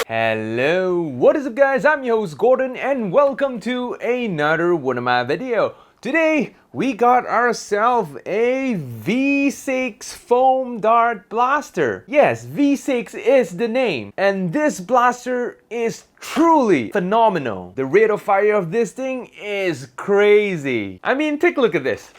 Hello, what is up guys? I'm your host Gordon and welcome to another one of my video. Today we got ourselves a V6 foam dart blaster. Yes, V6 is the name, and this blaster is truly phenomenal. The rate of fire of this thing is crazy. I mean, take a look at this.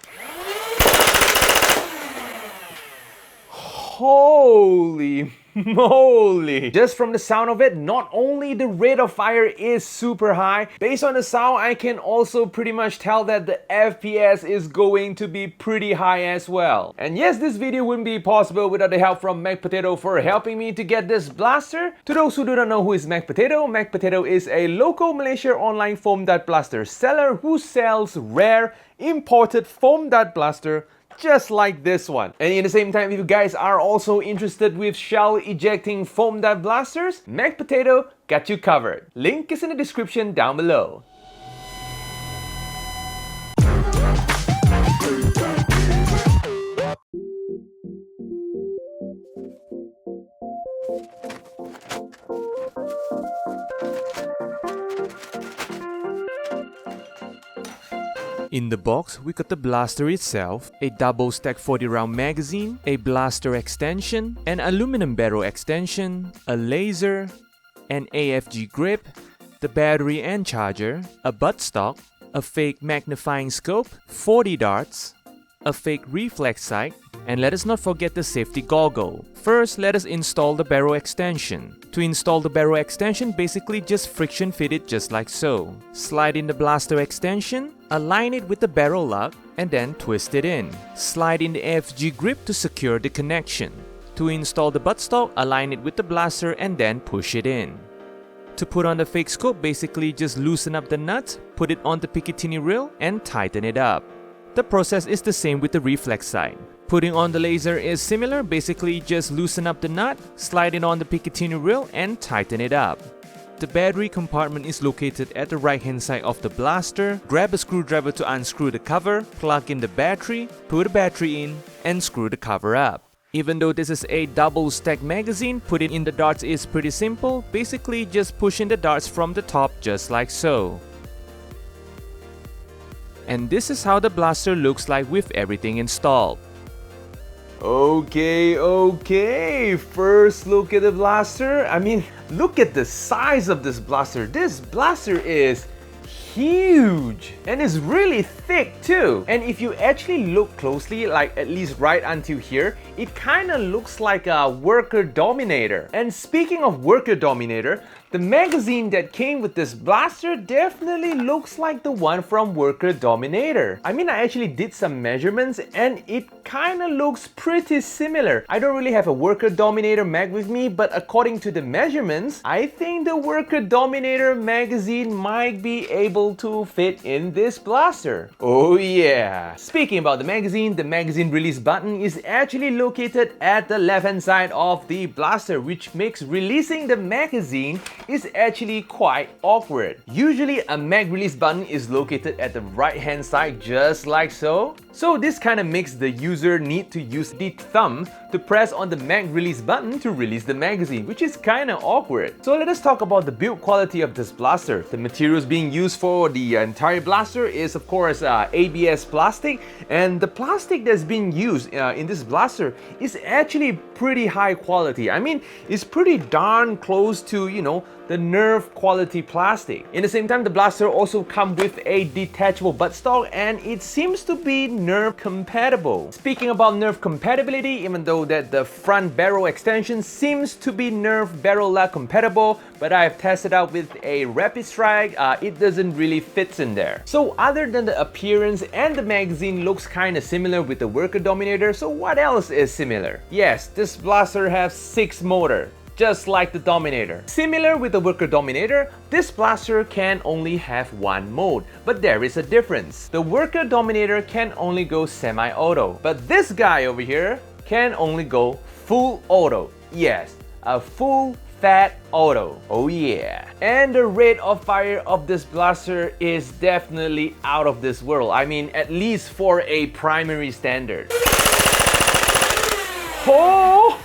Holy moly! Just from the sound of it, not only the rate of fire is super high, based on the sound I can also pretty much tell that the FPS is going to be pretty high as well. And yes, this video wouldn't be possible without the help from MECH POTATO for helping me to get this blaster. To those who do not know who is MECH POTATO, MECH POTATO is a local Malaysia online foam dart blaster seller who sells rare imported foam dart blaster just like this one. And in the same time, if you guys are also interested with shell ejecting foam dart blasters, MECH POTATO got you covered. Link is in the description down below. In the box, we got the blaster itself, a double stack 40 round magazine, a blaster extension, an aluminum barrel extension, a laser, an AFG grip, the battery and charger, a buttstock, a fake magnifying scope, 40 darts, a fake reflex sight, and let us not forget the safety goggle. First, let us install the barrel extension. To install the barrel extension, basically just friction fit it just like so. Slide in the blaster extension, align it with the barrel lock, and then twist it in. Slide in the AFG grip to secure the connection. To install the buttstock, align it with the blaster and then push it in. To put on the fake scope, basically just loosen up the nut, put it on the Picatinny rail, and tighten it up. The process is the same with the reflex sight. Putting on the laser is similar, basically just loosen up the nut, slide it on the Picatinny rail and tighten it up. The battery compartment is located at the right hand side of the blaster. Grab a screwdriver to unscrew the cover, plug in the battery, put the battery in, and screw the cover up. Even though this is a double stack magazine, putting in the darts is pretty simple, basically just pushing the darts from the top just like so. And this is how the blaster looks like with everything installed. Okay, first look at the blaster. I mean, look at the size of this blaster. This blaster is huge and it's really thick too. And if you actually look closely, like at least right until here, it kind of looks like a worker dominator. And speaking of worker dominator, the magazine that came with this blaster definitely looks like the one from Worker Dominator. I mean, I actually did some measurements and it kind of looks pretty similar. I don't really have a Worker Dominator mag with me, but according to the measurements, I think the Worker Dominator magazine might be able to fit in this blaster. Oh yeah! Speaking about the magazine release button is actually located at the left hand side of the blaster, which makes releasing the magazine is actually quite awkward. Usually a mag release button is located at the right hand side just like so. So this kind of makes the user need to use the thumb to press on the mag release button to release the magazine, which is kind of awkward. So let us talk about the build quality of this blaster. The materials being used for the entire blaster is of course ABS plastic, and the plastic that's being used in this blaster is actually pretty high quality. I mean, it's pretty darn close to, you know, the Nerf quality plastic. In the same time, the blaster also comes with a detachable buttstock and it seems to be Nerf compatible. Speaking about Nerf compatibility, even though that the front barrel extension seems to be Nerf barrel lock compatible, but I've tested out with a Rapid Strike, it doesn't really fit in there. So other than the appearance and the magazine looks kind of similar with the Worker Dominator, so what else is similar? Yes, this blaster has 6 motor, just like the Dominator. Similar with the Worker Dominator, this blaster can only have one mode, but there is a difference. The Worker Dominator can only go semi-auto, but this guy over here can only go full auto. Yes, a full fat auto. Oh yeah. And the rate of fire of this blaster is definitely out of this world. I mean, at least for a primary standard. Oh,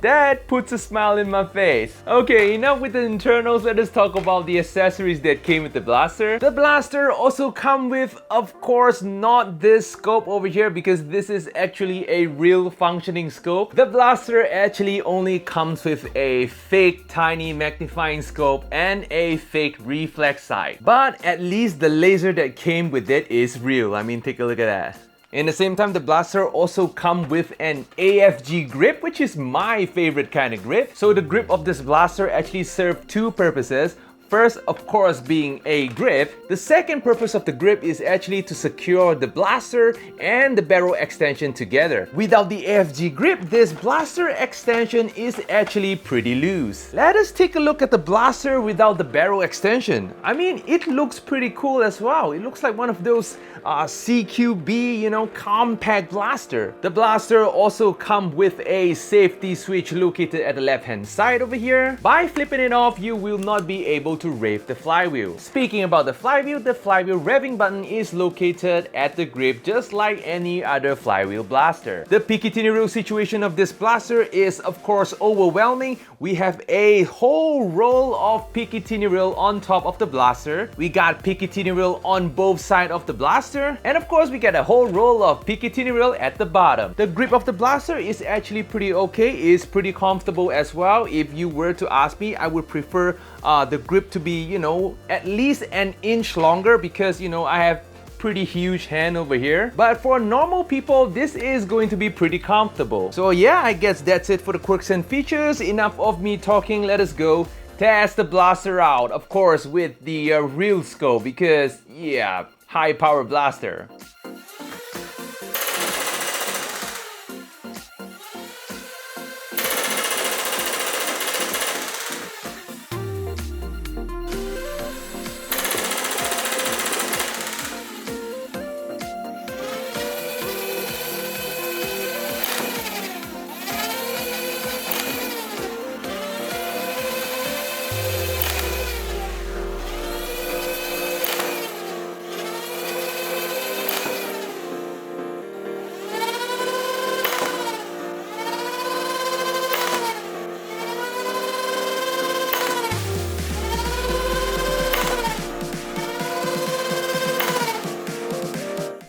That puts a smile in my face. Okay, enough with the internals, let us talk about the accessories that came with the blaster. The blaster also come with, of course, not this scope over here because this is actually a real functioning scope. The blaster actually only comes with a fake tiny magnifying scope and a fake reflex sight. But at least the laser that came with it is real. I mean, take a look at that. In the same time, the blaster also comes with an AFG grip, which is my favorite kind of grip. So the grip of this blaster actually serves two purposes. First, of course, being a grip. The second purpose of the grip is actually to secure the blaster and the barrel extension together. Without the AFG grip, this blaster extension is actually pretty loose. Let us take a look at the blaster without the barrel extension. I mean, it looks pretty cool as well. It looks like one of those CQB, you know, compact blaster. The blaster also comes with a safety switch located at the left-hand side over here. By flipping it off, you will not be able to rev the flywheel. Speaking about the flywheel revving button is located at the grip just like any other flywheel blaster. The Picatinny reel situation of this blaster is of course overwhelming. We have a whole roll of Picatinny reel on top of the blaster. We got Picatinny reel on both sides of the blaster. And of course we got a whole roll of Picatinny reel at the bottom. The grip of the blaster is actually pretty okay. It's pretty comfortable as well. If you were to ask me, I would prefer the grip to be, you know, at least an inch longer because, you know, I have pretty huge hand over here. But for normal people, this is going to be pretty comfortable. So yeah, I guess that's it for the quirks and features. Enough of me talking, let us go test the blaster out. Of course, with the real scope because, yeah, high power blaster.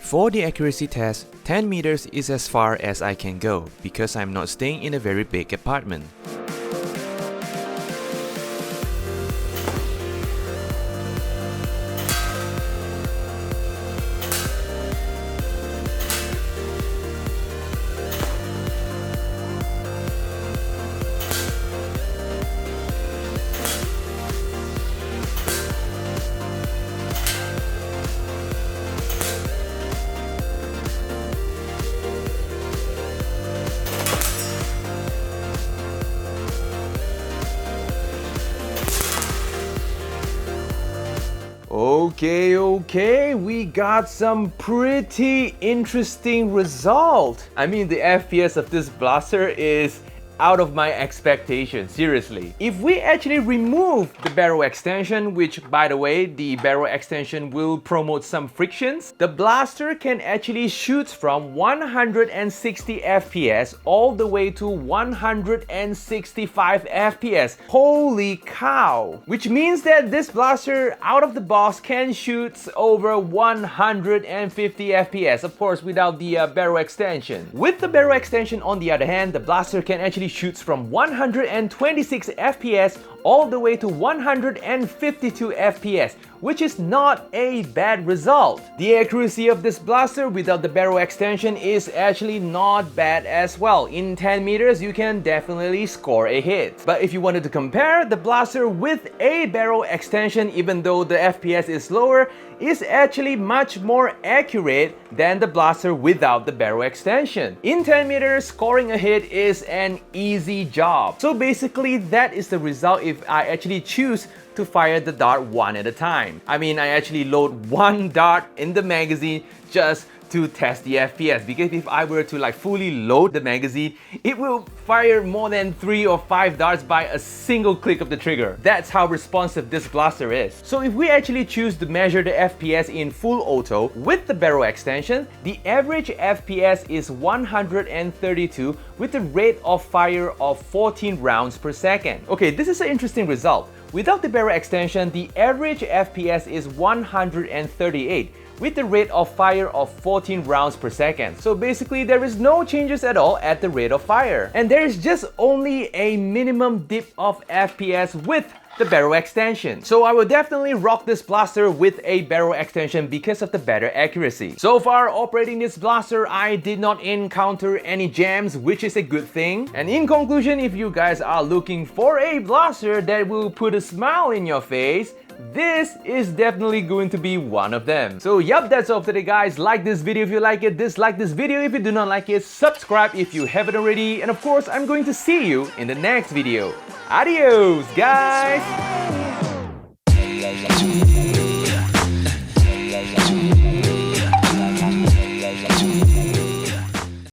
For the accuracy test, 10 meters is as far as I can go because I'm not staying in a very big apartment. Okay, we got some pretty interesting result. I mean, the FPS of this blaster is out of my expectations, seriously. If we actually remove the barrel extension, which by the way, the barrel extension will promote some frictions, the blaster can actually shoot from 160 FPS all the way to 165 FPS. Holy cow! Which means that this blaster out of the box can shoot over 150 FPS, of course without the barrel extension. With the barrel extension on the other hand, the blaster can actually shoots from 126 FPS all the way to 152 FPS, which is not a bad result. The accuracy of this blaster without the barrel extension is actually not bad as well. In 10 meters, you can definitely score a hit. But if you wanted to compare, the blaster with a barrel extension, even though the FPS is lower, is actually much more accurate than the blaster without the barrel extension. In 10 meters, scoring a hit is an easy job. So basically, that is the result if I actually choose to fire the dart one at a time. I mean, I actually load one dart in the magazine just to test the FPS, because if I were to like fully load the magazine, it will fire more than 3 or 5 darts by a single click of the trigger. That's how responsive this blaster is. So if we actually choose to measure the FPS in full auto with the barrel extension, the average FPS is 132 with a rate of fire of 14 rounds per second. Okay, this is an interesting result. Without the barrel extension, the average FPS is 138 with the rate of fire of 14 rounds per second. So basically there is no changes at all at the rate of fire. And there is just only a minimum dip of FPS with the barrel extension. So I will definitely rock this blaster with a barrel extension because of the better accuracy. So far operating this blaster, I did not encounter any jams, which is a good thing. And in conclusion, if you guys are looking for a blaster that will put a smile in your face, this is definitely going to be one of them. So yup, that's all for today guys. Like this video if you like it, dislike this video if you do not like it, subscribe if you haven't already, and of course I'm going to see you in the next video. Adios guys!